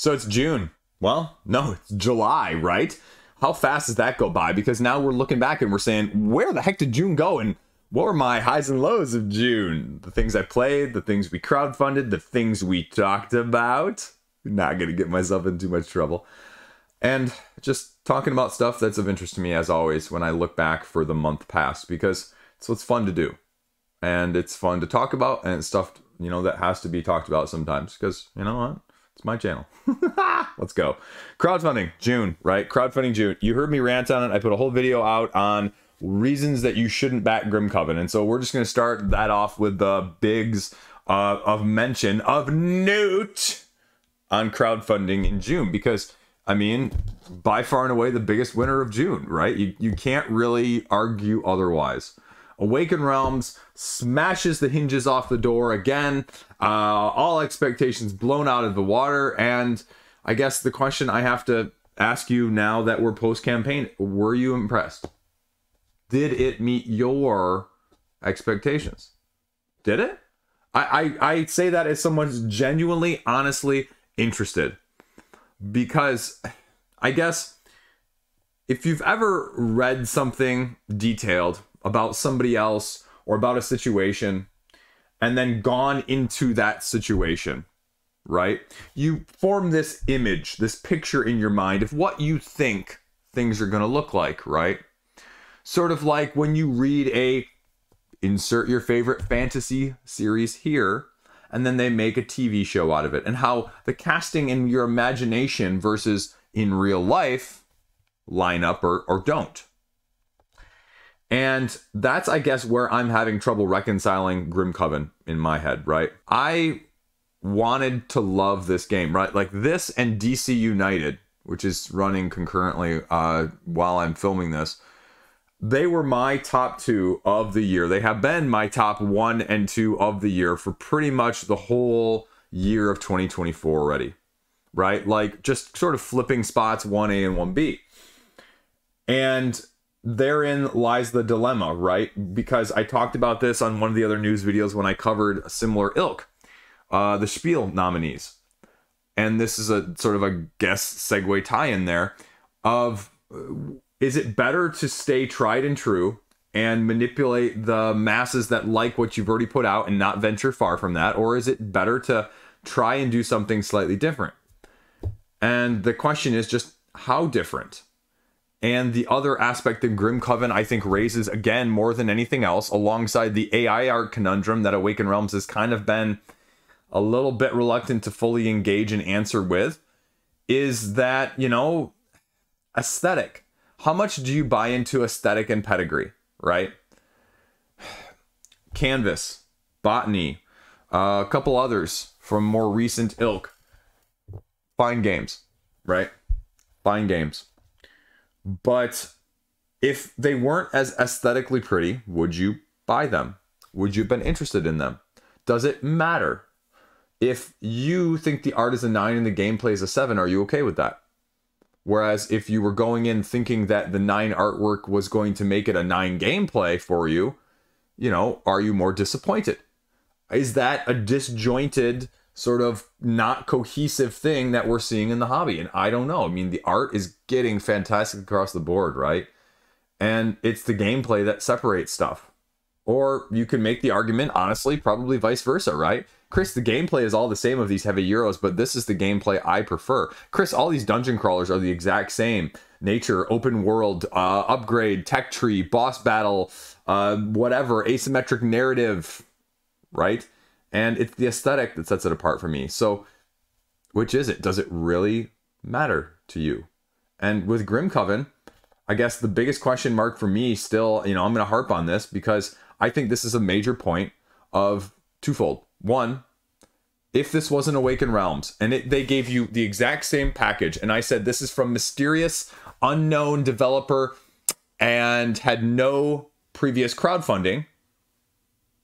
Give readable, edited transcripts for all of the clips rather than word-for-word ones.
So it's June. Well, no, it's July, right? How fast does that go by? Because now we're looking back and we're saying, where the heck did June go? And what were my highs and lows of June? The things I played, the things we crowdfunded, the things we talked about. Not going to get myself in too much trouble. And just talking about stuff that's of interest to me, as always, when I look back for the month past, because it's what's fun to do. And it's fun to talk about, and it's stuff, you know, that has to be talked about sometimes, because, you know what? It's my channel. Let's go. Crowdfunding, June, right? Crowdfunding, June. You heard me rant on it. I put a whole video out on reasons that you shouldn't back Grimcoven. And so we're just going to start that off with the bigs of mention, of note, on crowdfunding in June. Because, I mean, by far and away the biggest winner of June, right? You can't really argue otherwise. Awaken Realms smashes the hinges off the door again. All expectations blown out of the water. And I guess the question I have to ask you now that we're post-campaign, were you impressed? Did it meet your expectations? Did it? I say that as someone who's genuinely, honestly interested. Because I guess if you've ever read something detailed about somebody else or about a situation and then gone into that situation, right? You form this image, this picture in your mind of what you think things are going to look like, right? Sort of like when you read insert your favorite fantasy series here, and then they make a TV show out of it, and how the casting in your imagination versus in real life line up or don't. And that's, I guess, where I'm having trouble reconciling Grimcoven in my head, right? I wanted to love this game, right? Like this and DC United, which is running concurrently while I'm filming this. They were my top 2 of the year. They have been my top 1 and 2 of the year for pretty much the whole year of 2024 already, right? Like just sort of flipping spots 1A and 1B. And therein lies the dilemma, right? Because I talked about this on one of the other news videos when I covered a similar ilk, the Spiel nominees. And this is a sort of a guest segue tie-in there of, is it better to stay tried and true and manipulate the masses that like what you've already put out and not venture far from that? Or is it better to try and do something slightly different? And the question is just how different? And the other aspect that Grimcoven, I think, raises, again, more than anything else, alongside the AI art conundrum that Awaken Realms has kind of been a little bit reluctant to fully engage and answer with, is that, you know, aesthetic. How much do you buy into aesthetic and pedigree, right? Canvas, Botany, a couple others from more recent ilk. Fine games, right? Fine games. But if they weren't as aesthetically pretty, would you buy them? Would you have been interested in them? Does it matter? If you think the art is a 9 and the gameplay is a 7, are you okay with that? Whereas if you were going in thinking that the 9 artwork was going to make it a 9 gameplay for you, you know, are you more disappointed? Is that a disjointed, sort of not cohesive thing that we're seeing in the hobby? And I don't know. I mean, the art is getting fantastic across the board, right? And it's the gameplay that separates stuff. Or you can make the argument, honestly, probably vice versa, right? Chris, the gameplay is all the same of these heavy Euros, but this is the gameplay I prefer. Chris, all these dungeon crawlers are the exact same. Nature, open world, upgrade, tech tree, boss battle, whatever, asymmetric narrative, right? And it's the aesthetic that sets it apart for me. So, which is it? Does it really matter to you? And with Grimcoven, I guess the biggest question mark for me still, you know, I'm going to harp on this because I think this is a major point of twofold. One, if this wasn't Awaken Realms and they gave you the exact same package, and I said this is from mysterious, unknown developer and had no previous crowdfunding,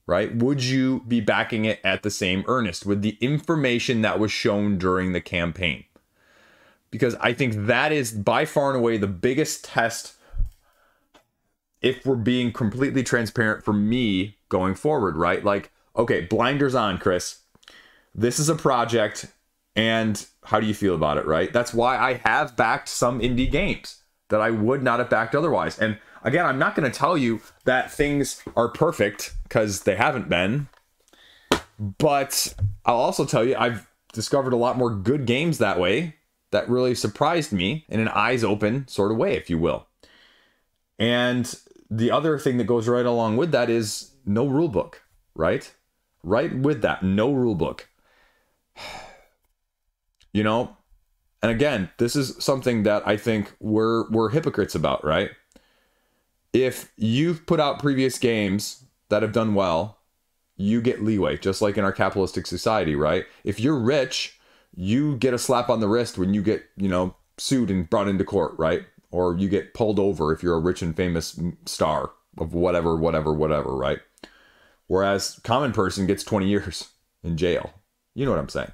right? Would you be backing it at the same earnest with the information that was shown during the campaign? Because I think that is by far and away the biggest test, if we're being completely transparent, for me going forward, right? Like, okay, blinders on, Chris. This is a project, And how do you feel about it, right? That's why I have backed some indie games that I would not have backed otherwise. And again, I'm not going to tell you that things are perfect, because they haven't been. But I'll also tell you I've discovered a lot more good games that way that really surprised me in an eyes open sort of way, if you will. And the other thing that goes right along with that is no rule book, right? Right with that, no rule book. You know, and again, this is something that I think we're hypocrites about, right? If you've put out previous games that have done well, you get leeway, just like in our capitalistic society, right? If you're rich, you get a slap on the wrist when you get, you know, sued and brought into court, right? Or you get pulled over if you're a rich and famous star of whatever, right? Whereas common person gets 20 years in jail. You know what I'm saying?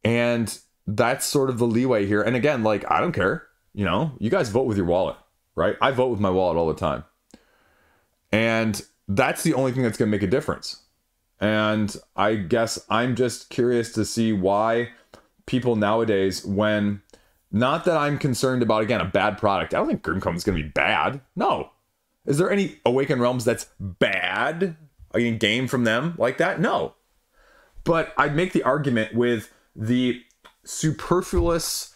And that's sort of the leeway here. And again, like, I don't care. You know, you guys vote with your wallet, right? I vote with my wallet all the time. And that's the only thing that's going to make a difference. And I guess I'm just curious to see why people nowadays, when, not that I'm concerned about, again, a bad product. I don't think Grimcoven is going to be bad. No. Is there any Awakened Realms that's bad? A game from them like that? No. But I'd make the argument with the superfluous,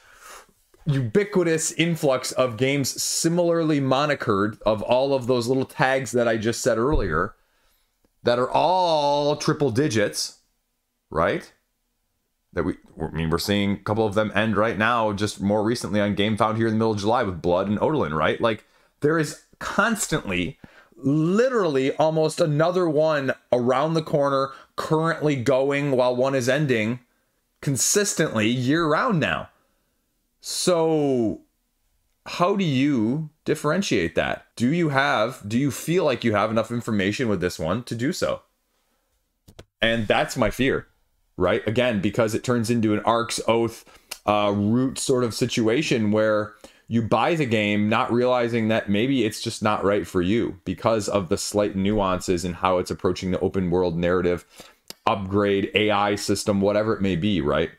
ubiquitous influx of games similarly monikered of all of those little tags that I just said earlier, that are all triple digits, right? That we're seeing a couple of them end right now, just more recently on Game Found here in the middle of July with Blood and Odalin, right? Like, there is constantly, literally almost another one around the corner, currently going while one is ending, consistently year-round now. So how do you differentiate that? Do you feel like you have enough information with this one to do so? And that's my fear, right? Again, because it turns into an Ark's Oath root sort of situation where you buy the game not realizing that maybe it's just not right for you because of the slight nuances in how it's approaching the open world narrative, upgrade, AI system, whatever it may be, right?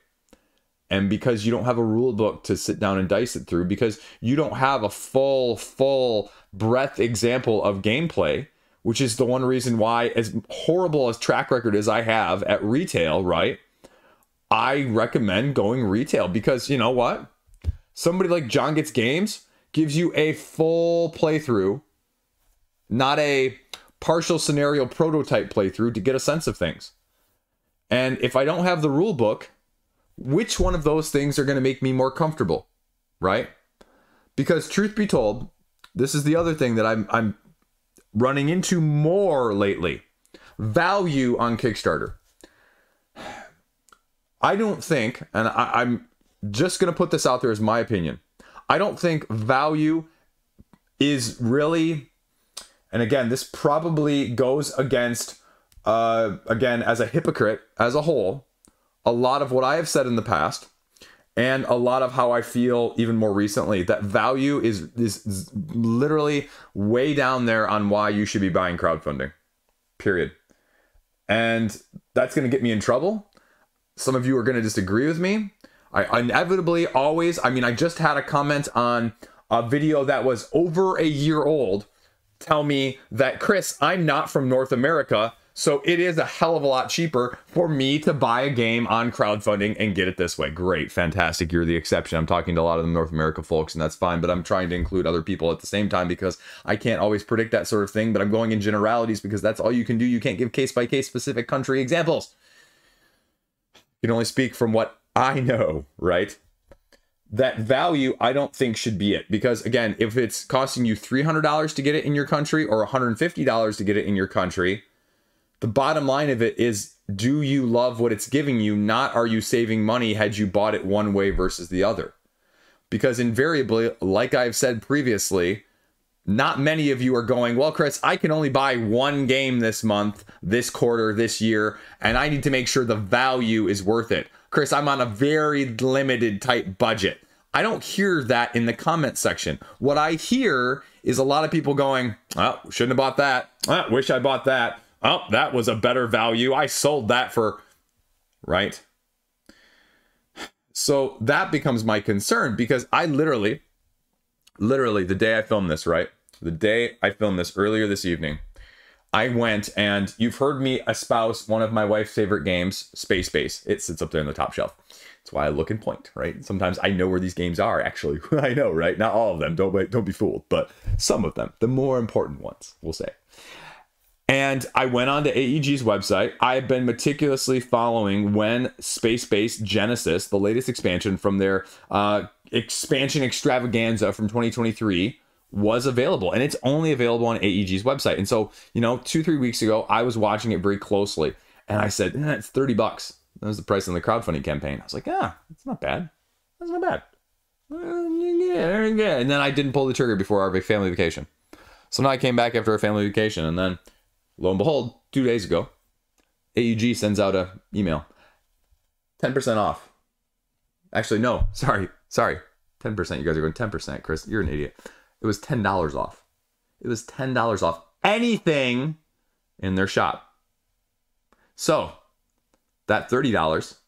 And because you don't have a rule book to sit down and dice it through, because you don't have a full breadth example of gameplay, which is the one reason why, as horrible as track record as I have at retail, right? I recommend going retail because, you know what? Somebody like John Gets Games gives you a full playthrough, not a partial scenario prototype playthrough, to get a sense of things. And if I don't have the rule book, which one of those things are going to make me more comfortable, right? Because truth be told, this is the other thing that I'm running into more lately. Value on Kickstarter. I don't think, and I'm just going to put this out there as my opinion, I don't think value is really, and again, this probably goes against, again, as a hypocrite, as a whole, a lot of what I have said in the past, and a lot of how I feel even more recently, that value is literally way down there on why you should be buying crowdfunding, period. And that's going to get me in trouble. Some of you are going to disagree with me. I inevitably always, I mean, I just had a comment on a video that was over a year old tell me that, Chris, I'm not from North America, so it is a hell of a lot cheaper for me to buy a game on crowdfunding and get it this way. Great, fantastic, you're the exception. I'm talking to a lot of the North America folks, and that's fine, but I'm trying to include other people at the same time because I can't always predict that sort of thing, but I'm going in generalities because that's all you can do. You can't give case-by-case specific country examples. You can only speak from what I know, right? That value, I don't think should be it. Because again, if it's costing you $300 to get it in your country or $150 to get it in your country, the bottom line of it is, do you love what it's giving you? Not, are you saving money had you bought it one way versus the other? Because invariably, like I've said previously, not many of you are going, well, Chris, I can only buy one game this month, this quarter, this year, and I need to make sure the value is worth it. Chris, I'm on a very limited type budget. I don't hear that in the comment section. What I hear is a lot of people going, oh, shouldn't have bought that. Oh, wish I bought that. Oh, that was a better value. I sold that for, right? So that becomes my concern, because I literally the day I filmed this, right? The day I filmed this earlier this evening, I went, and you've heard me espouse one of my wife's favorite games, Space Base. It sits up there on the top shelf. That's why I look and point, right? Sometimes I know where these games are, actually. I know, right? Not all of them. Don't be fooled. But some of them, the more important ones, we'll say. And I went on to AEG's website. I've been meticulously following when Space Base Genesis, the latest expansion from their expansion extravaganza from 2023, was available. And it's only available on AEG's website. And so, 2-3 weeks ago, I was watching it very closely. And I said, it's $30. That was the price on the crowdfunding campaign. I was like, it's not bad. That's not bad. Yeah. And then I didn't pull the trigger before our family vacation. So now I came back after our family vacation, and then lo and behold, 2 days ago, AEG sends out a email. 10% off. Actually, no, sorry. 10%. You guys are going 10%, Chris. You're an idiot. It was $10 off. It was $10 off anything in their shop. So that $30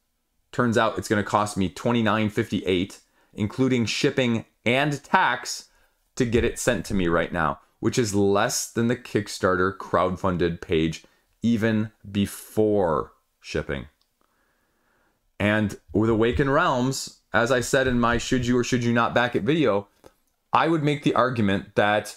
turns out it's going to cost me $29.58, including shipping and tax, to get it sent to me right now, which is less than the Kickstarter crowdfunded page even before shipping. And with Awakened Realms, as I said in my should you or should you not back it video, I would make the argument that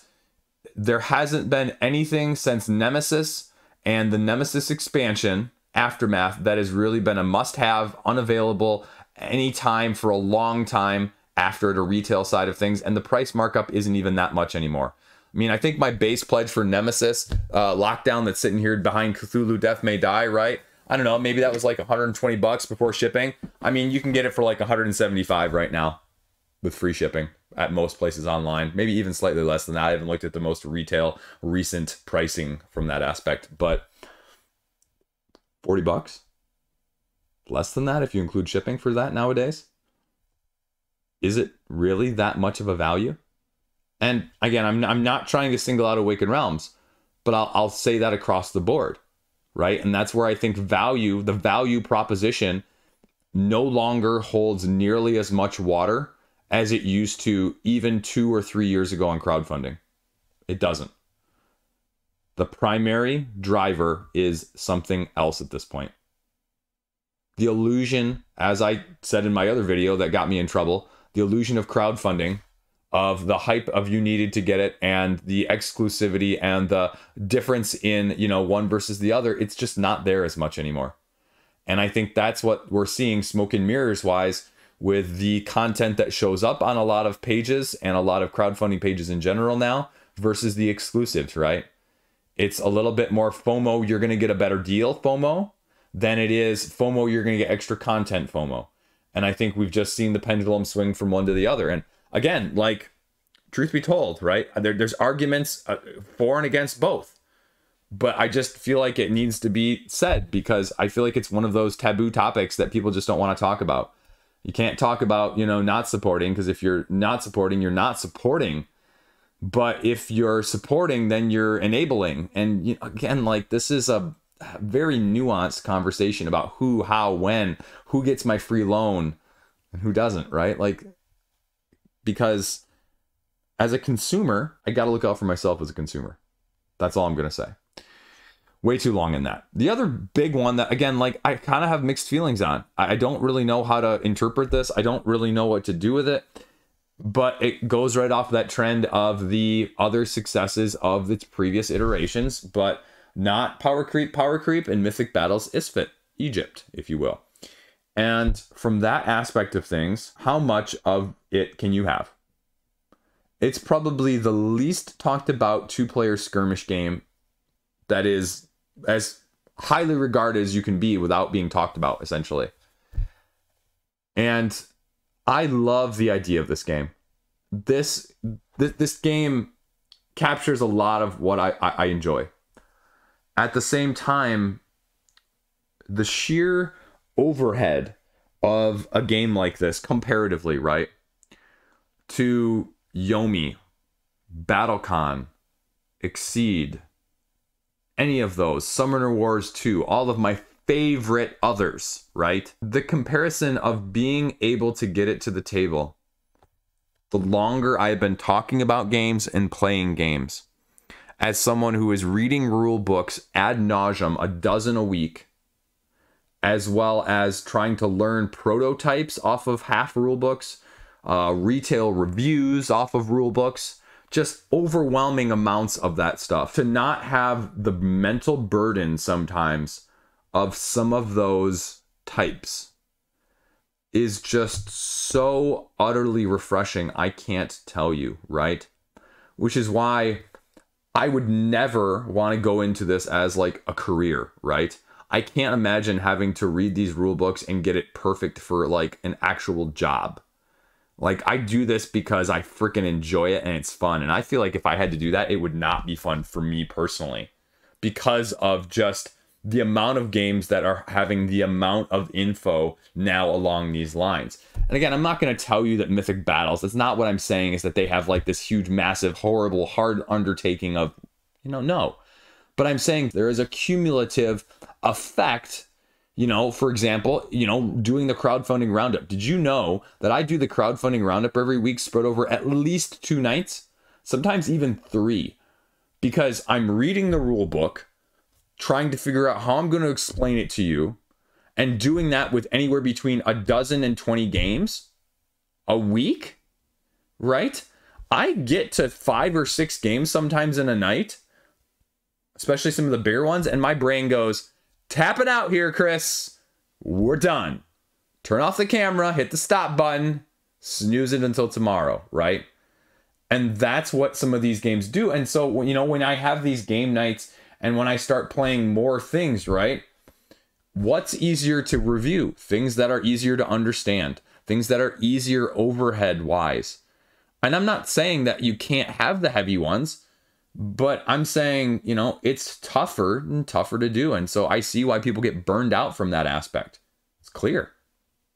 there hasn't been anything since Nemesis and the Nemesis expansion, Aftermath, that has really been a must-have, unavailable anytime for a long time after the retail side of things, and the price markup isn't even that much anymore. I mean, I think my base pledge for Nemesis Lockdown that's sitting here behind Cthulhu Death May Die, right? I don't know, maybe that was like $120 before shipping. I mean, you can get it for like $175 right now with free shipping at most places online. Maybe even slightly less than that. I haven't looked at the most retail recent pricing from that aspect, but $40? Less than that if you include shipping for that nowadays? Is it really that much of a value? And again, I'm not trying to single out Awakened Realms, but I'll say that across the board, right? And that's where I think the value proposition no longer holds nearly as much water as it used to even 2 or 3 years ago on crowdfunding. It doesn't. The primary driver is something else at this point. The illusion, as I said in my other video that got me in trouble, the illusion of crowdfunding, of the hype of you needed to get it, and the exclusivity and the difference in, one versus the other, it's just not there as much anymore. And I think that's what we're seeing smoke and mirrors wise with the content that shows up on a lot of pages and a lot of crowdfunding pages in general now versus the exclusives, right? It's a little bit more FOMO, you're going to get a better deal FOMO, than it is FOMO, you're going to get extra content FOMO. And I think we've just seen the pendulum swing from one to the other. And again, like, truth be told, right? There's arguments for and against both. But I just feel like it needs to be said, because I feel like it's one of those taboo topics that people just don't want to talk about. You can't talk about, not supporting, because if you're not supporting, you're not supporting. But if you're supporting, then you're enabling. And again, like, this is a very nuanced conversation about who, how, when, who gets my free loan and who doesn't, right? Like, because as a consumer, I got to look out for myself as a consumer. That's all I'm going to say. Way too long in that. The other big one that, again, like, I kind of have mixed feelings on. I don't really know how to interpret this. I don't really know what to do with it. But it goes right off that trend of the other successes of its previous iterations, but not power creep, and Mythic Battles Isfet, Egypt, if you will. And from that aspect of things, how much of it can you have? It's probably the least talked about 2-player skirmish game that is as highly regarded as you can be without being talked about, essentially. And I love the idea of this game. This game captures a lot of what I enjoy. At the same time, the sheer overhead of a game like this, comparatively, right, to Yomi, BattleCon, Exceed, any of those, Summoner Wars 2, all of my favorite others, right? The comparison of being able to get it to the table. The longer I've been talking about games and playing games, as someone who is reading rule books ad nauseum, a dozen a week, as well as trying to learn prototypes off of half rule books, retail reviews off of rule books, just overwhelming amounts of that stuff. To not have the mental burden sometimes of some of those types is just so utterly refreshing. I can't tell you, right? Which is why I would never want to go into this as like a career, right? I can't imagine having to read these rule books and get it perfect for like an actual job. Like, I do this because I freaking enjoy it and it's fun. And I feel like if I had to do that, it would not be fun for me personally, because of just the amount of games that are having the amount of info now along these lines. And again, I'm not going to tell you that Mythic battles, that's not what I'm saying, is that they have like this huge, massive, horrible, hard undertaking of, no. But I'm saying there is a cumulative effect, for example, doing the crowdfunding roundup. Did you know that I do the crowdfunding roundup every week spread over at least 2 nights, sometimes even 3, because I'm reading the rule book, trying to figure out how I'm going to explain it to you, and doing that with anywhere between 12 and 20 games a week, right? I get to 5 or 6 games sometimes in a night, especially some of the bigger ones, and my brain goes, tap it out here, Chris. We're done. Turn off the camera, hit the stop button, snooze it until tomorrow, right? And that's what some of these games do. And so, when I have these game nights and when I start playing more things, right? What's easier to review? Things that are easier to understand, things that are easier overhead wise. And I'm not saying that you can't have the heavy ones, but I'm saying, it's tougher and tougher to do. And so I see why people get burned out from that aspect. It's clear.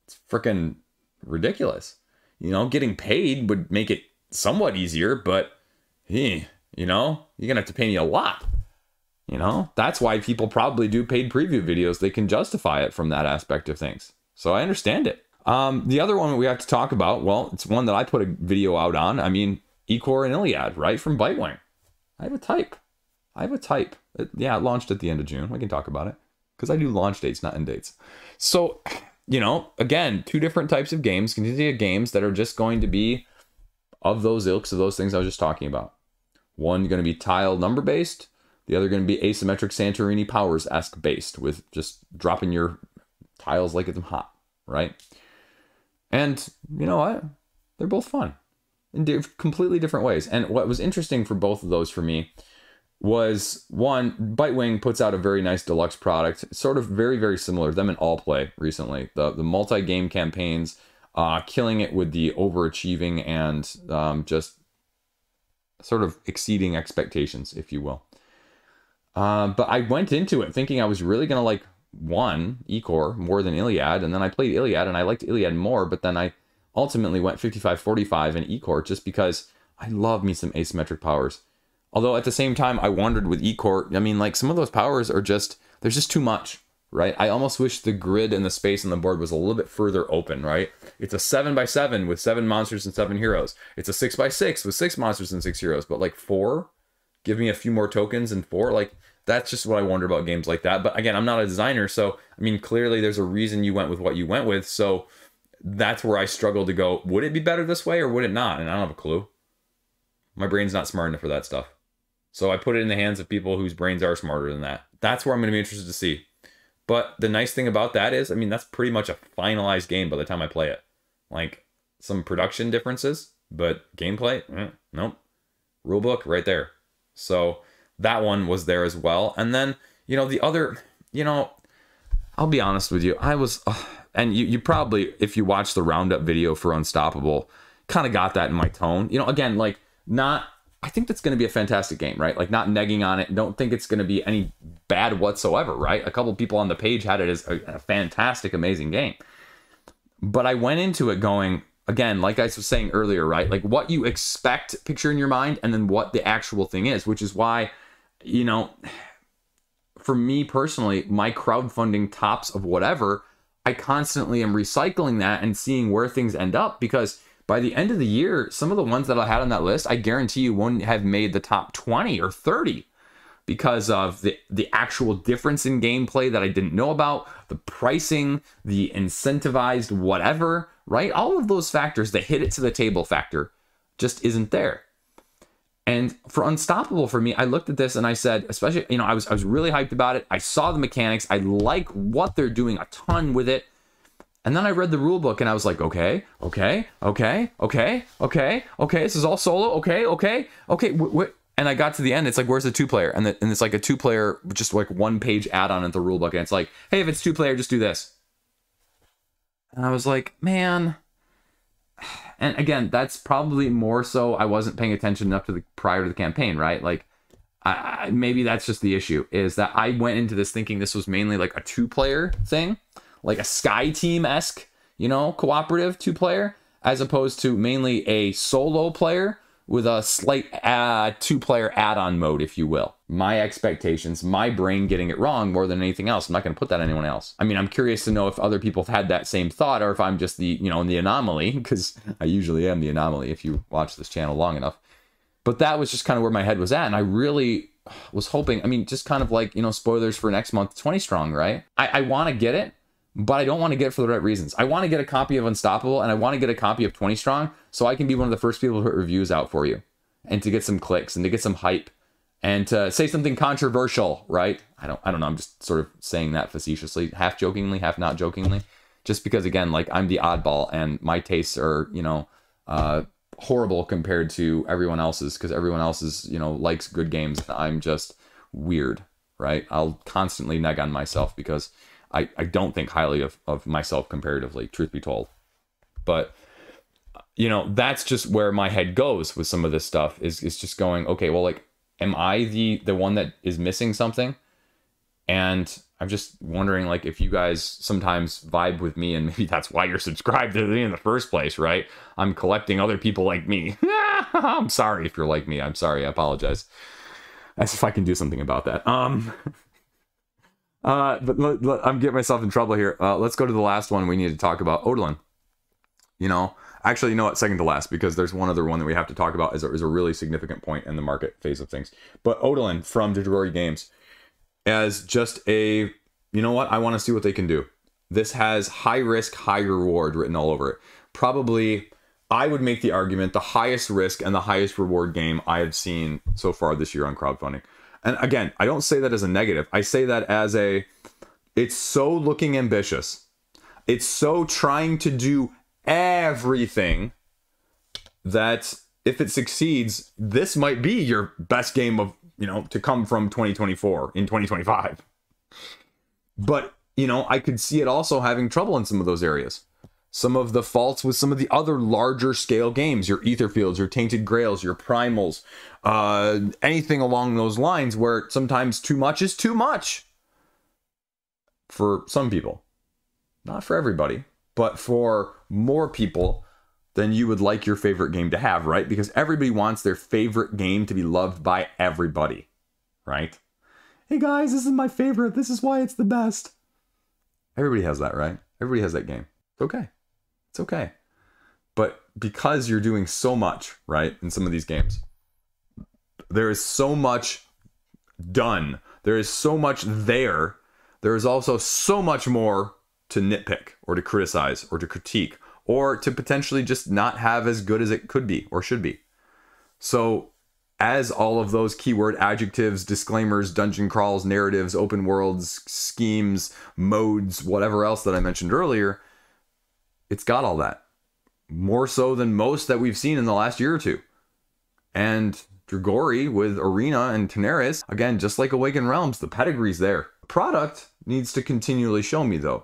It's freaking ridiculous. Getting paid would make it somewhat easier, but, you're going to have to pay me a lot. That's why people probably do paid preview videos. They can justify it from that aspect of things. So I understand it. The other one we have to talk about, well, it's one that I put a video out on. I mean, Ichor and Iliad, right? From Bitewing. I have a type. It launched at the end of June. We can talk about it because I do launch dates, not end dates. So, again, 2 different types of games, continue games that are just going to be of those ilks, of those things I was just talking about. One going to be tile number based. The other going to be asymmetric Santorini Powers-esque based, with just dropping your tiles like it's hot, right? And you know what? They're both fun in completely different ways. And what was interesting for both of those for me was, one, Bitewing puts out a very nice deluxe product, sort of very, very similar to them in All Play recently. The multi-game campaigns, killing it with the overachieving and just sort of exceeding expectations, if you will. But I went into it thinking I was really going to like Ichor more than Iliad. And then I played Iliad and I liked Iliad more. But then I ultimately went 55-45 in Ichor just because I love me some asymmetric powers. Although at the same time, I wondered with Ichor, I mean, like some of those powers are just, there's just too much, right? I almost wish the grid and the space on the board was a little bit further open, right? It's a 7x7 with 7 monsters and 7 heroes. It's a 6x6 with 6 monsters and 6 heroes. But like 4, give me a few more tokens and 4, like, that's just what I wonder about games like that. But again, I'm not a designer, so I mean, clearly there's a reason you went with what you went with. So that's where I struggle to go, would it be better this way or would it not? And I don't have a clue. My brain's not smart enough for that stuff. So I put it in the hands of people whose brains are smarter than that. That's where I'm going to be interested to see. But the nice thing about that is, I mean, that's pretty much a finalized game by the time I play it. Like, some production differences, but gameplay, nope. Rulebook, right there. So that one was there as well. And then, the other, I'll be honest with you. I was, and you probably, if you watch the roundup video for Unstoppable, kind of got that in my tone. Again, like, I think that's going to be a fantastic game, right? Like, not negging on it. Don't think it's going to be any bad whatsoever, right? A couple people on the page had it as a fantastic, amazing game. But I went into it going, again, like I was saying earlier, right? Like, what you expect, picture in your mind, and then what the actual thing is, which is why, for me personally, my crowdfunding tops of whatever, I constantly am recycling that and seeing where things end up, because by the end of the year, some of the ones that I had on that list, I guarantee you won't have made the top 20 or 30 because of the actual difference in gameplay that I didn't know about, the pricing, the incentivized whatever, right? All of those factors, the hit it to the table factor, just isn't there. And for Unstoppable, for me, I looked at this and I said, especially, you know, I was really hyped about it. I saw the mechanics. I like what they're doing a ton with it. And then I read the rule book and I was like, okay, this is all solo. Okay. And I got to the end. It's like, where's the 2-player? And it's like a 2-player, just like 1-page add-on in the rule book. And it's like, hey, if it's 2-player, just do this. And I was like, man. And again, that's probably more so I wasn't paying attention enough to prior to the campaign, right? Like, maybe that's just the issue, is that I went into this thinking this was mainly like a 2-player thing, like a Sky Team-esque, you know, cooperative 2-player, as opposed to mainly a solo player with a slight 2-player add-on mode, if you will. My expectations, my brain getting it wrong more than anything else. I'm not going to put that on anyone else. I mean, I'm curious to know if other people have had that same thought, or if I'm just the, you know, the anomaly, because I usually am the anomaly if you watch this channel long enough. But that was just kind of where my head was at, and I really was hoping, I mean, just kind of like, you know, spoilers for next month, 20 strong, right? I want to get it, but I don't want to get it for the right reasons. I want to get a copy of Unstoppable, and I want to get a copy of 20 strong, so I can be one of the first people to put reviews out for you, and to get some clicks, and to get some hype, and to say something controversial, right? I don't know. I'm just sort of saying that facetiously, half jokingly, half not jokingly, just because, again, like, I'm the oddball, and my tastes are, you know, horrible compared to everyone else's, because everyone else's, you know, likes good games, and I'm just weird, right? I'll constantly neg on myself because I don't think highly of myself comparatively, truth be told. But, you know, that's just where my head goes with some of this stuff, is just going, okay, well, like, am I the one that is missing something? And I'm just wondering, like, if you guys sometimes vibe with me, and maybe that's why you're subscribed to me in the first place, right? I'm collecting other people like me. I'm sorry if you're like me. I'm sorry. I apologize. As if I can do something about that. But I'm getting myself in trouble here. Let's go to the last one we need to talk about, Odalin. You know, actually, you know what? Second to last, because there's one other one that we have to talk about is a really significant point in the market phase of things. But Odalin from Drury Games, as just a, you know what? I want to see what they can do. This has high risk, high reward written all over it. Probably, I would make the argument, the highest risk and the highest reward game I have seen so far this year on crowdfunding. And again, I don't say that as a negative. I say that as a, it's so looking ambitious. It's so trying to do everything that if it succeeds, this might be your best game of, you know, to come from 2024 in 2025. But, you know, I could see it also having trouble in some of those areas. Some of the faults with some of the other larger scale games, your Aetherfields, your Tainted Grails, your Primals, anything along those lines, where sometimes too much is too much for some people. Not for everybody, but for more people than you would like your favorite game to have, right? Because everybody wants their favorite game to be loved by everybody, right? Hey guys, this is my favorite. This is why it's the best. Everybody has that, right? Everybody has that game. It's okay. It's okay. But because you're doing so much, right, in some of these games, there is so much done. There is so much there. There is also so much more to nitpick or to criticize or to critique or to potentially just not have as good as it could be or should be. So as all of those keyword adjectives, disclaimers, dungeon crawls, narratives, open worlds, schemes, modes, whatever else that I mentioned earlier, it's got all that. More so than most that we've seen in the last year or two. And Dragori with Arena and Tenaris, again, just like Awakened Realms, the pedigree's there. The product needs to continually show me, though.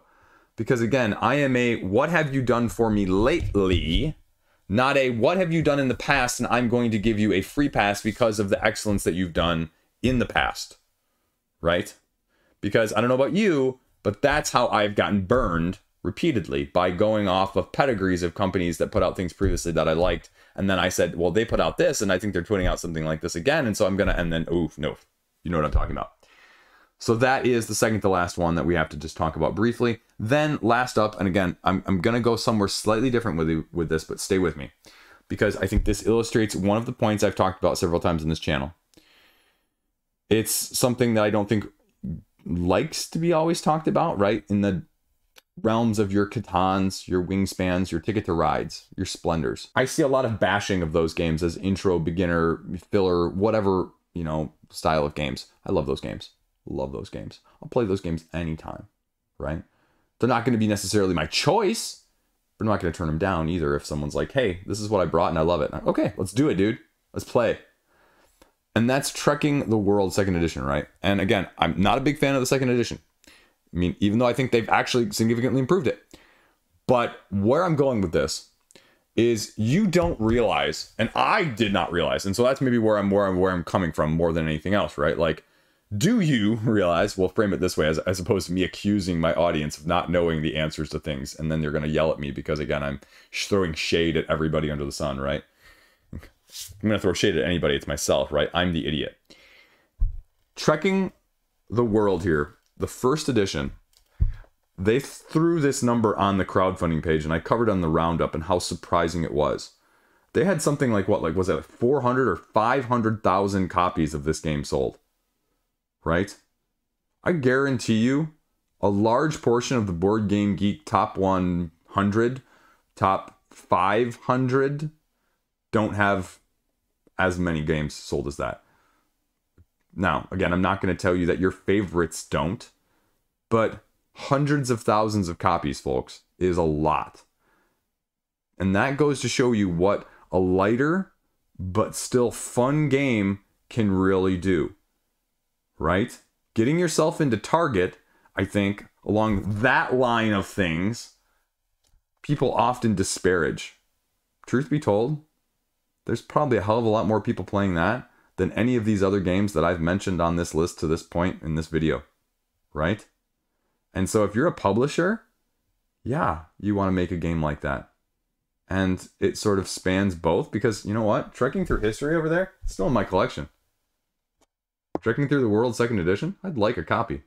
Because again, I am a what have you done for me lately, not a what have you done in the past and I'm going to give you a free pass because of the excellence that you've done in the past. Right? Because I don't know about you, but that's how I've gotten burned repeatedly, by going off of pedigrees of companies that put out things previously that I liked. And then I said, well, they put out this and I think they're putting out something like this again. And so I'm going to, and then, ooh, no, you know what I'm talking about. So that is the second to last one that we have to just talk about briefly. Then last up, and again, I'm going to go somewhere slightly different with this, but stay with me, because I think this illustrates one of the points I've talked about several times in this channel. It's something that I don't think likes to be always talked about, right? In the realms of your Catans, your Wingspans, your Ticket to Rides, your Splendors. I see a lot of bashing of those games as intro, beginner, filler, whatever, you know, style of games. I love those games. Love those games. I'll play those games anytime, right? They're not going to be necessarily my choice, but I'm not going to turn them down either if someone's like, hey, this is what I brought and I love it. Okay, let's do it, dude. Let's play. And that's Trekking the World 2nd Edition, right? And again, I'm not a big fan of the 2nd Edition. I mean, even though I think they've actually significantly improved it. But where I'm going with this is you don't realize, and I did not realize, and so that's maybe where I'm coming from more than anything else, right? Like, do you realize, we'll frame it this way, as opposed to me accusing my audience of not knowing the answers to things, and then they're going to yell at me because, again, I'm throwing shade at everybody under the sun, right? I'm going to throw shade at anybody, it's myself, right? I'm the idiot. Trekking the World here, the 1st edition, they threw this number on the crowdfunding page, and I covered on the roundup and how surprising it was. They had something like, what, like, was it 400 or 500,000 copies of this game sold? Right? I guarantee you a large portion of the Board Game Geek top 100, top 500 don't have as many games sold as that. Now, again, I'm not going to tell you that your favorites don't, but hundreds of thousands of copies, folks, is a lot. And that goes to show you what a lighter but still fun game can really do. Right? Getting yourself into Target, I think, along that line of things, people often disparage. Truth be told, there's probably a hell of a lot more people playing that than any of these other games that I've mentioned on this list to this point in this video. Right? And so if you're a publisher, yeah, you want to make a game like that. And it sort of spans both because, you know what? Trekking Through History over there, it's still in my collection. Trekking Through the World 2nd Edition, I'd like a copy.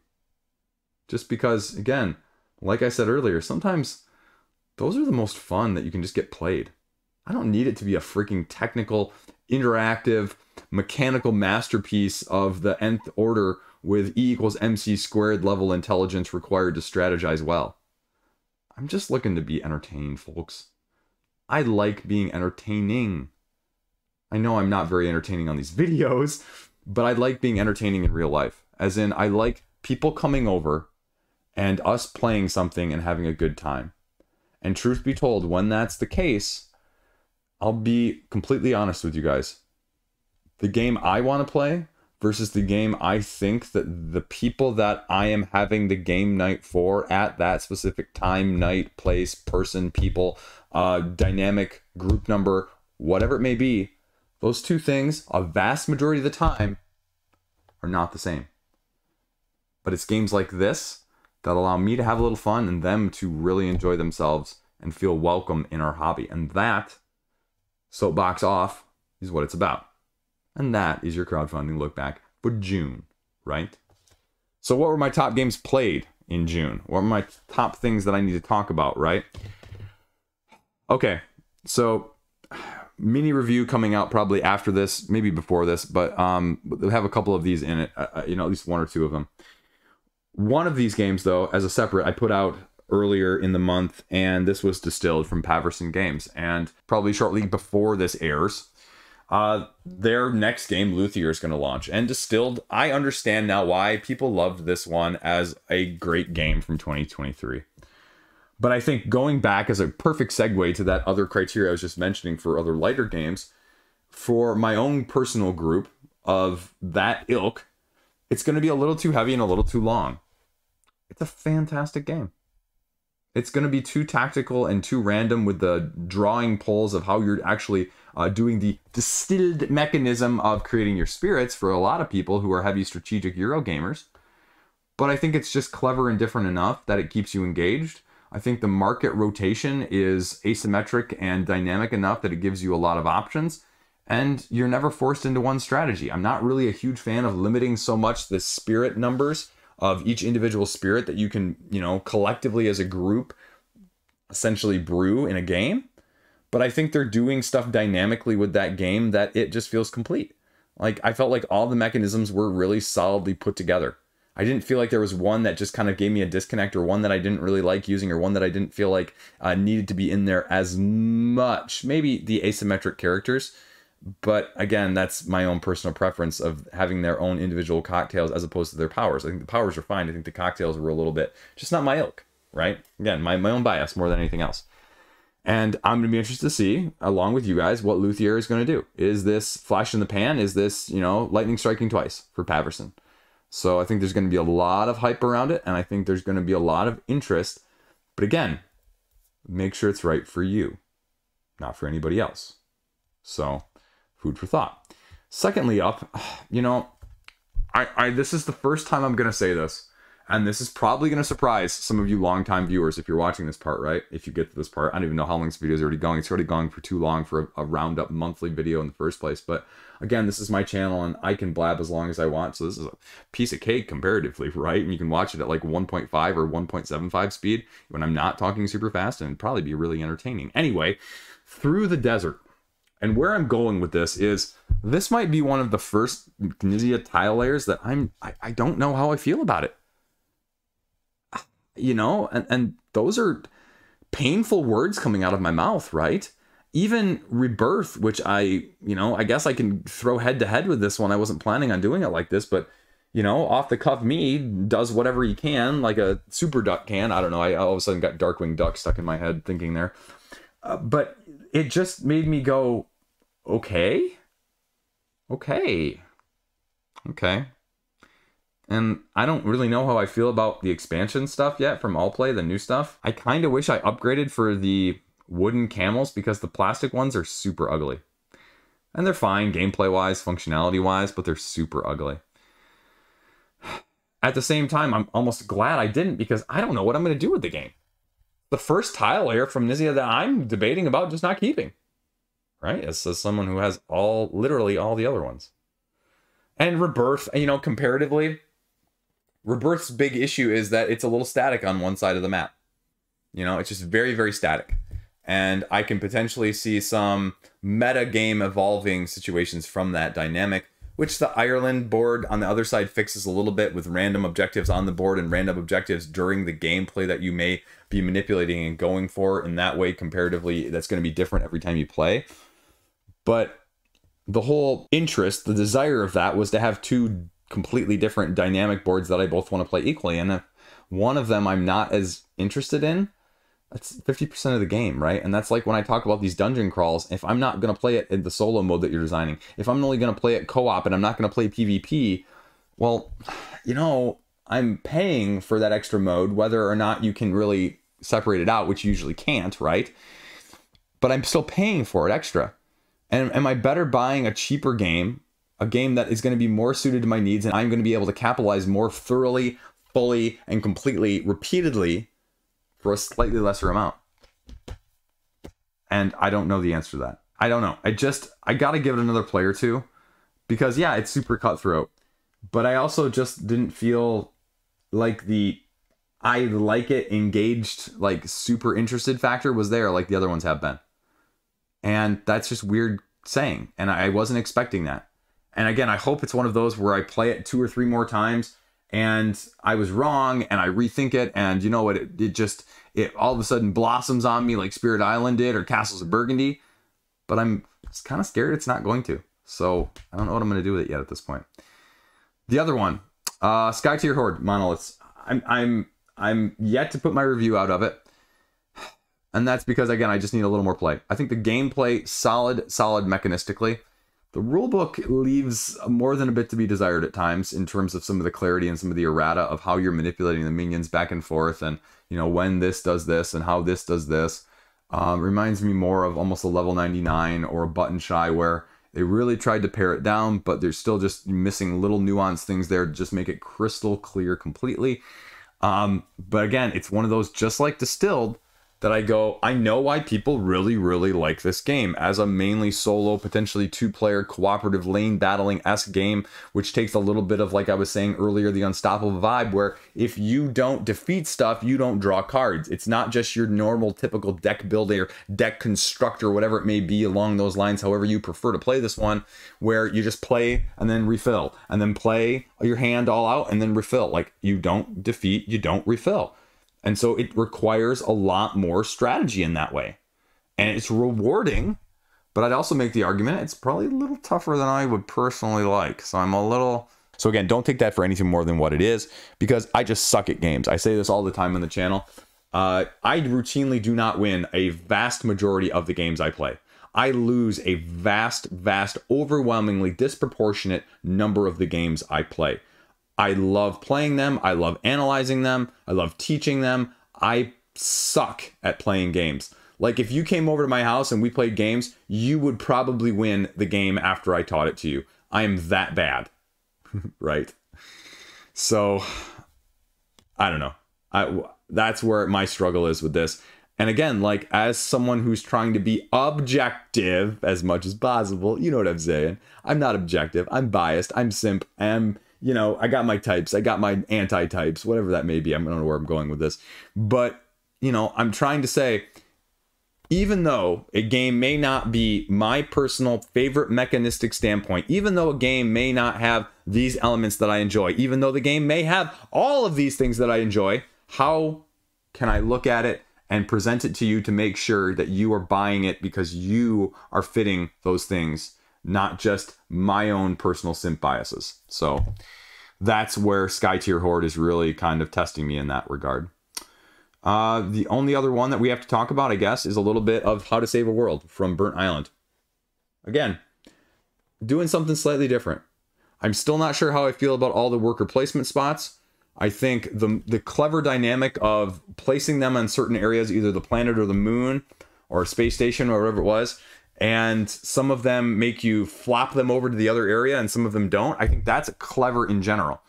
Just because, again, like I said earlier, sometimes those are the most fun that you can just get played. I don't need it to be a freaking technical, interactive, mechanical masterpiece of the nth order with E = MC squared level intelligence required to strategize well. I'm just looking to be entertained, folks. I like being entertaining. I know I'm not very entertaining on these videos, but I like being entertaining in real life. As in, I like people coming over and us playing something and having a good time. And truth be told, when that's the case, I'll be completely honest with you guys. The game I want to play versus the game I think that the people that I am having the game night for at that specific time, night, place, person, people, dynamic, group number, whatever it may be, those two things, a vast majority of the time, are not the same. But it's games like this that allow me to have a little fun and them to really enjoy themselves and feel welcome in our hobby. And that, soapbox off, is what it's about. And that is your crowdfunding look back for June, right? So what were my top games played in June? What were my top things that I need to talk about, right? Okay, so mini review coming out probably after this, maybe before this, but we'll have a couple of these in it, at least one or two of them. One of these games, though, as a separate, I put out earlier in the month, and this was Distilled from Paverson Games, and probably shortly before this airs, their next game, Luthier, is going to launch. And Distilled, I understand now why people loved this one as a great game from 2023. But I think going back as a perfect segue to that other criteria I was just mentioning for other lighter games, for my own personal group of that ilk, it's going to be a little too heavy and a little too long. It's a fantastic game. It's going to be too tactical and too random with the drawing pulls of how you're actually doing the distilled mechanism of creating your spirits for a lot of people who are heavy strategic Euro gamers. But I think it's just clever and different enough that it keeps you engaged. I think the market rotation is asymmetric and dynamic enough that it gives you a lot of options, and you're never forced into one strategy. I'm not really a huge fan of limiting so much the spirit numbers of each individual spirit that you can, you know, collectively as a group essentially brew in a game. But I think they're doing stuff dynamically with that game that it just feels complete. Like, I felt like all the mechanisms were really solidly put together. I didn't feel like there was one that just kind of gave me a disconnect, or one that I didn't really like using, or one that I didn't feel like needed to be in there as much. Maybe the asymmetric characters, but again, that's my own personal preference of having their own individual cocktails as opposed to their powers. I think the powers are fine. I think the cocktails were a little bit just not my ilk, right? Again, my own bias more than anything else. And I'm going to be interested to see, along with you guys, what Luthier is going to do. Is this flash in the pan? Is this, you know, lightning striking twice for Paverson? So I think there's going to be a lot of hype around it, and I think there's going to be a lot of interest. But again, make sure it's right for you, not for anybody else. So, food for thought. Secondly up, you know, this is the first time I'm going to say this, and this is probably going to surprise some of you longtime viewers if you're watching this part, right? If you get to this part. I don't even know how long this video is already going. It's already going for too long for a roundup monthly video in the first place. But again, this is my channel, and I can blab as long as I want. So this is a piece of cake comparatively, right? And you can watch it at like 1.5 or 1.75 speed when I'm not talking super fast, and it'd probably be really entertaining. Anyway, Through the Desert. And where I'm going with this is, this might be one of the first Knizia tile layers that I don't know how I feel about it. You know, and those are painful words coming out of my mouth, right? Even Rebirth, which I guess I can throw head to head with this one. I wasn't planning on doing it like this, but, you know, off the cuff me does whatever he can, like a super duck can. I don't know. I all of a sudden got Darkwing Duck stuck in my head thinking there. But it just made me go, okay. And I don't really know how I feel about the expansion stuff yet from Allplay, the new stuff. I kind of wish I upgraded for the wooden camels, because the plastic ones are super ugly. And they're fine gameplay-wise, functionality-wise, but they're super ugly. At the same time, I'm almost glad I didn't, because I don't know what I'm going to do with the game. The first tile layer from Knizia that I'm debating about just not keeping. Right? As someone who has literally all the other ones. And Rebirth, you know, comparatively, Rebirth's big issue is that it's a little static on one side of the map. You know, it's just very, very static. And I can potentially see some meta game evolving situations from that dynamic, which the Ireland board on the other side fixes a little bit with random objectives on the board and random objectives during the gameplay that you may be manipulating and going for. In that way, comparatively, that's going to be different every time you play. But the whole interest, the desire of that was to have two completely different dynamic boards that I both want to play equally. And if one of them I'm not as interested in, that's 50% of the game, right? And that's like when I talk about these dungeon crawls. If I'm not going to play it in the solo mode that you're designing, if I'm only going to play it co-op and I'm not going to play PvP, well, you know, I'm paying for that extra mode, whether or not you can really separate it out, which you usually can't, right? But I'm still paying for it extra. And am I better buying a cheaper game, a game that is going to be more suited to my needs, and I'm going to be able to capitalize more thoroughly, fully, and completely, repeatedly, for a slightly lesser amount? And I don't know the answer to that. I don't know. I got to give it another play or two, because yeah, it's super cutthroat, but I also just didn't feel like I like it engaged, like super interested factor was there like the other ones have been. And that's just weird saying. And I wasn't expecting that. And again, I hope it's one of those where I play it 2 or 3 more times and I was wrong and I rethink it. And you know what? It all of a sudden blossoms on me like Spirit Island did or Castles of Burgundy. But I'm kind of scared it's not going to. So I don't know what I'm going to do with it yet at this point. The other one, Skytear Horde Monoliths. I'm yet to put my review out of it. And that's because, again, I just need a little more play. I think the gameplay, solid mechanistically. The rulebook leaves more than a bit to be desired at times in terms of some of the clarity and some of the errata of how you're manipulating the minions back and forth, and, you know, when this does this and how this does this. Reminds me more of almost a level 99 or a Button Shy, where they really tried to pare it down, but they're still just missing little nuanced things there to just make it crystal clear completely. But again, it's one of those, just like Distilled, that I go, I know why people really, really like this game as a mainly solo, potentially 2-player cooperative lane battling-esque game, which takes a little bit of, like I was saying earlier, the Unstoppable vibe, where if you don't defeat stuff, you don't draw cards. It's not just your normal, typical deck builder, deck constructor, whatever it may be along those lines, however you prefer to play this one, where you just play and then refill, and then play your hand all out and then refill. Like, you don't defeat, you don't refill. And so it requires a lot more strategy in that way. And it's rewarding, but I'd also make the argument it's probably a little tougher than I would personally like. So I'm a little... So again, don't take that for anything more than what it is, because I just suck at games. I say this all the time on the channel. I routinely do not win a vast majority of the games I play. I lose a vast, overwhelmingly disproportionate number of the games I play. I love playing them. I love analyzing them. I love teaching them. I suck at playing games. Like, if you came over to my house and we played games, you would probably win the game after I taught it to you. I am that bad. Right? So, I don't know. That's where my struggle is with this. And again, like, as someone who's trying to be objective as much as possible, you know what I'm saying? I'm not objective. I'm biased. I'm simp. You know, I got my types, I got my anti-types, whatever that may be. I don't know where I'm going with this. But, you know, I'm trying to say, even though a game may not be my personal favorite mechanistic standpoint, even though a game may not have these elements that I enjoy, even though the game may have all of these things that I enjoy, how can I look at it and present it to you to make sure that you are buying it because you are fitting those things, not just my own personal simp biases? So that's where Skytear Horde is really kind of testing me in that regard. The only other one that we have to talk about, I guess, is a little bit of How to Save a World from Burnt Island. Again, doing something slightly different. I'm still not sure how I feel about all the worker placement spots. I think the clever dynamic of placing them on certain areas, either the planet or the moon or a space station or whatever it was, and some of them make you flop them over to the other area and some of them don't. I think that's clever in general.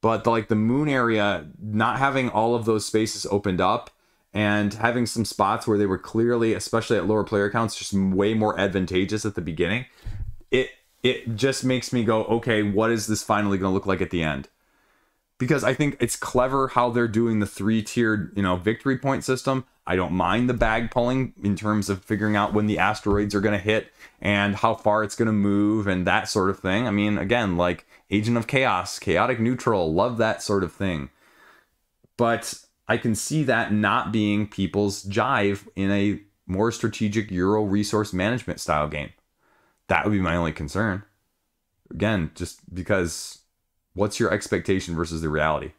But like the moon area, not having all of those spaces opened up and having some spots where they were clearly, especially at lower player counts, just way more advantageous at the beginning, it just makes me go, okay, what is this finally going to look like at the end? Because I think it's clever how they're doing the 3-tiered, victory point system. I don't mind the bag pulling in terms of figuring out when the asteroids are going to hit and how far it's going to move and that sort of thing. I mean, again, like Agent of Chaos, Chaotic Neutral, love that sort of thing. But I can see that not being people's jive in a more strategic Euro resource management style game. That would be my only concern. Again, just because what's your expectation versus the reality?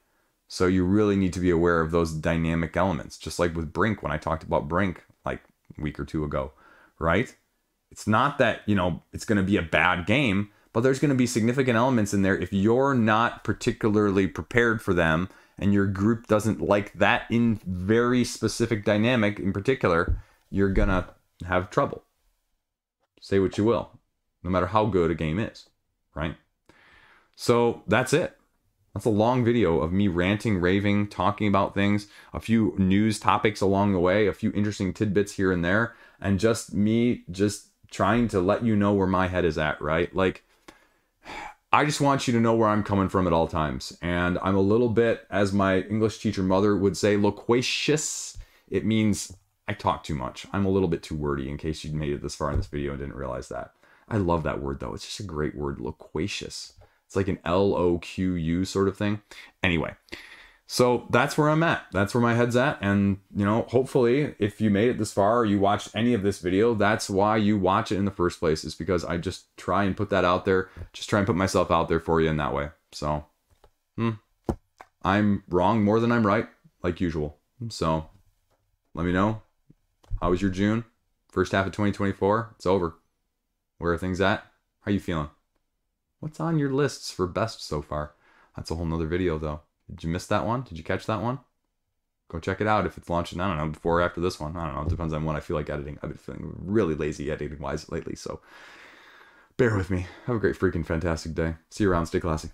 So you really need to be aware of those dynamic elements, just like with Brink when I talked about Brink like a week or two ago, right? It's not that, it's going to be a bad game, but there's going to be significant elements in there. If you're not particularly prepared for them and your group doesn't like that in very specific dynamic in particular, you're going to have trouble. Say what you will, no matter how good a game is, right? So that's it. That's a long video of me ranting, raving, talking about things, a few news topics along the way, a few interesting tidbits here and there, and just me just trying to let you know where my head is at, right? Like, I just want you to know where I'm coming from at all times. And I'm a little bit, as my English teacher mother would say, loquacious. It means I talk too much. I'm a little bit too wordy, in case you made it this far in this video and didn't realize that. I love that word, though. It's just a great word, loquacious. It's like an L-O-Q-U sort of thing. Anyway, so that's where I'm at. That's where my head's at. And, hopefully, if you made it this far or you watched any of this video, that's why you watch it in the first place, is because I just try and put that out there. Just try and put myself out there for you in that way. So, I'm wrong more than I'm right, like usual. So, let me know. How was your June? First half of 2024? It's over. Where are things at? How you feeling? What's on your lists for best so far? That's a whole nother video, though. Did you miss that one? Did you catch that one? Go check it out if it's launching, I don't know, before or after this one. I don't know. It depends on when I feel like editing. I've been feeling really lazy editing-wise lately, so bear with me. Have a great freaking fantastic day. See you around. Stay classy.